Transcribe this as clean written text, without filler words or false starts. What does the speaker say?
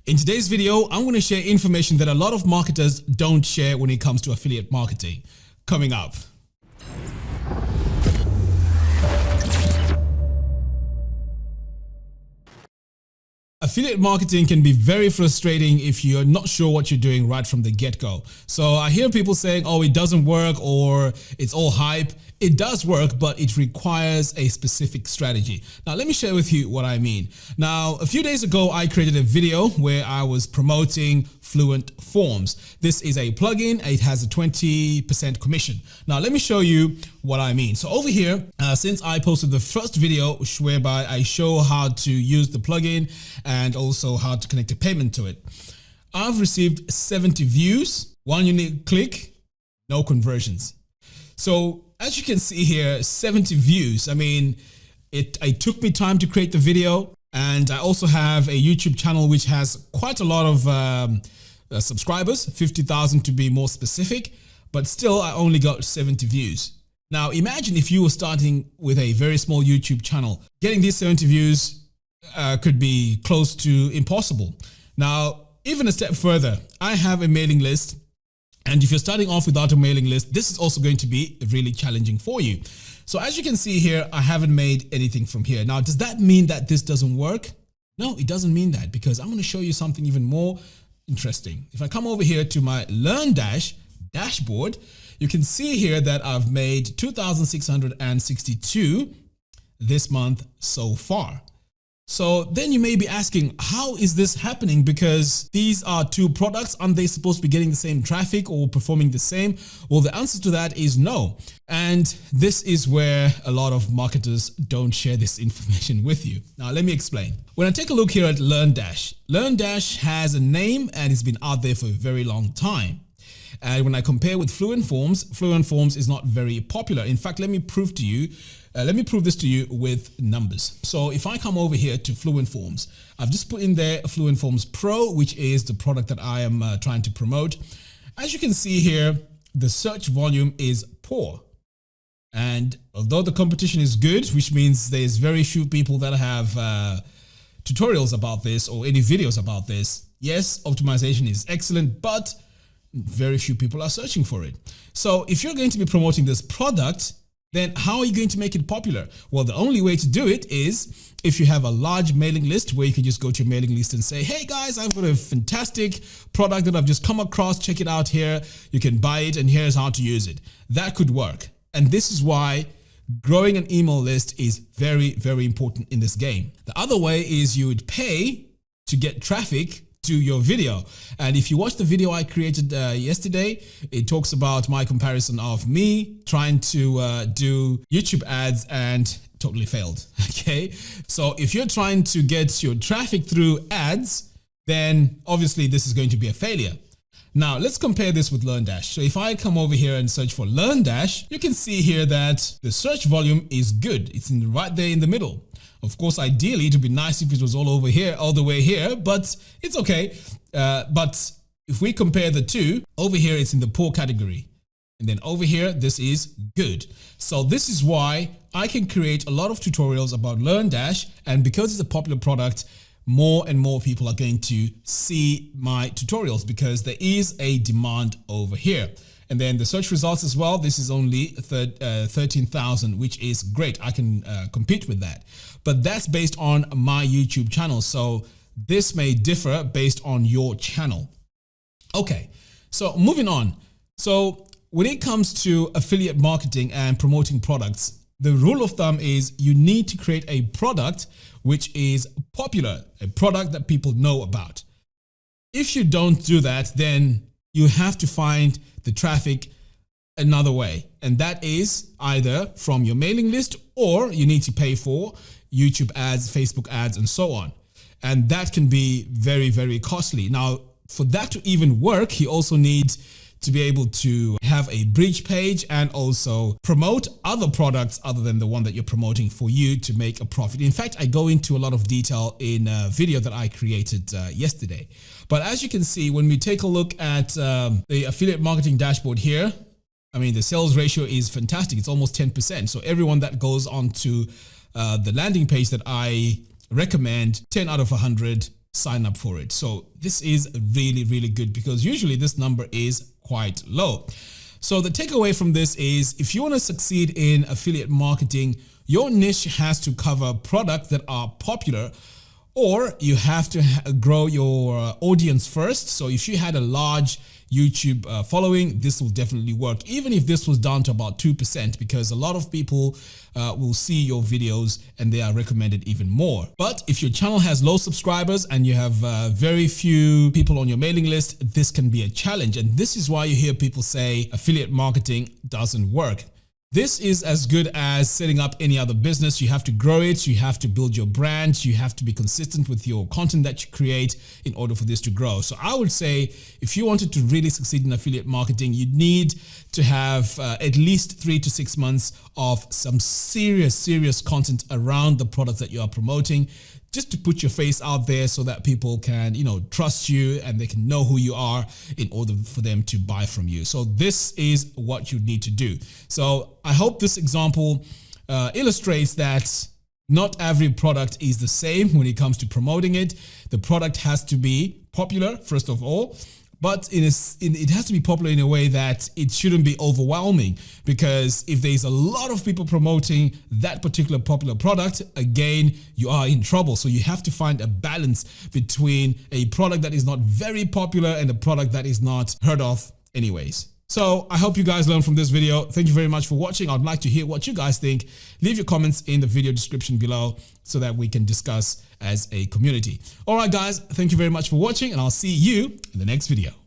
In today's video, I'm going to share information that a lot of marketers don't share when it comes to affiliate marketing. Coming up. Affiliate marketing can be very frustrating if you're not sure what you're doing right from the get-go. So I hear people saying, oh, it doesn't work or it's all hype. It does work, but it requires a specific strategy. Now, let me share with you what I mean. Now, a few days ago, I created a video where I was promoting Fluent Forms. This is a plugin. It has a 20% commission. Now, let me show you what I mean. So over here, since I posted the first video whereby I show how to use the plugin and also how to connect a payment to it, I've received 70 views, 1 unique click, no conversions. So as you can see here, 70 views. I mean, it took me time to create the video, and I also have a YouTube channel which has quite a lot of subscribers, 50,000 to be more specific, but still I only got 70 views. Now imagine if you were starting with a very small YouTube channel, getting these 70 views could be close to impossible. Now, even a step further, I have a mailing list. And if you're starting off without a mailing list, this is also going to be really challenging for you. So as you can see here, I haven't made anything from here. Now, does that mean that this doesn't work? No, it doesn't mean that, because I'm going to show you something even more interesting. If I come over here to my LearnDash dashboard, you can see here that I've made 2,662 this month so far. So then you may be asking, how is this happening? Because these are two products. Aren't they supposed to be getting the same traffic or performing the same? Well, the answer to that is no. And this is where a lot of marketers don't share this information with you. Now, let me explain. When I take a look here at LearnDash, LearnDash has a name and it's been out there for a very long time. And when I compare with Fluent Forms is not very popular. In fact, let me prove this to you with numbers. So if I come over here to Fluent Forms, I've just put in there Fluent Forms Pro, which is the product that I am trying to promote. As you can see here, the search volume is poor. And although the competition is good, which means there's very few people that have tutorials about this or any videos about this. Yes, optimization is excellent, but very few people are searching for it. So if you're going to be promoting this product, then how are you going to make it popular? Well, the only way to do it is if you have a large mailing list where you can just go to your mailing list and say, hey guys, I've got a fantastic product that I've just come across. Check it out here. You can buy it and here's how to use it. That could work. And this is why growing an email list is very, very important in this game. The other way is you would pay to get traffic to your video. And if you watch the video I created yesterday, it talks about my comparison of me trying to do YouTube ads and totally failed. Okay. So if you're trying to get your traffic through ads, then obviously this is going to be a failure. Now let's compare this with LearnDash. So if I come over here and search for LearnDash, you can see here that the search volume is good. It's right there in the middle. Of course, ideally, it would be nice if it was all over here, all the way here, but it's okay. But if we compare the two, over here, it's in the poor category. And then over here, this is good. So this is why I can create a lot of tutorials about LearnDash. And because it's a popular product, more and more people are going to see my tutorials because there is a demand over here. And then the search results as well, this is only 13,000, which is great. I can compete with that. But that's based on my YouTube channel. So this may differ based on your channel. Okay, so moving on. So when it comes to affiliate marketing and promoting products, the rule of thumb is you need to create a product which is popular, a product that people know about. If you don't do that, then you have to find the traffic another way. And that is either from your mailing list or you need to pay for YouTube ads, Facebook ads, and so on. And that can be very, very costly. Now, for that to even work, you also need to be able to have a bridge page and also promote other products other than the one that you're promoting for you to make a profit. In fact, I go into a lot of detail in a video that I created yesterday. But as you can see, when we take a look at the affiliate marketing dashboard here, I mean, the sales ratio is fantastic. It's almost 10%. So everyone that goes on to the landing page that I recommend, 10 out of 100 sign up for it. So this is really, really good because usually this number is quite low. So the takeaway from this is if you want to succeed in affiliate marketing, your niche has to cover products that are popular, or you have to grow your audience first. So if you had a large YouTube following, this will definitely work, even if this was down to about 2%, because a lot of people will see your videos and they are recommended even more. But if your channel has low subscribers and you have very few people on your mailing list, this can be a challenge. And this is why you hear people say affiliate marketing doesn't work. This is as good as setting up any other business. You have to grow it. You have to build your brand. You have to be consistent with your content that you create in order for this to grow. So I would say if you wanted to really succeed in affiliate marketing, you need to have at least 3 to 6 months of some serious content around the products that you are promoting, just to put your face out there so that people can, trust you and they can know who you are in order for them to buy from you. So this is what you need to do. So I hope this example illustrates that not every product is the same when it comes to promoting it. The product has to be popular, first of all, but it has to be popular in a way that it shouldn't be overwhelming, because if there's a lot of people promoting that particular popular product, again, you are in trouble. So you have to find a balance between a product that is not very popular and a product that is not heard of anyways. So I hope you guys learned from this video. Thank you very much for watching. I'd like to hear what you guys think. Leave your comments in the video description below so that we can discuss as a community. All right, guys, thank you very much for watching, and I'll see you in the next video.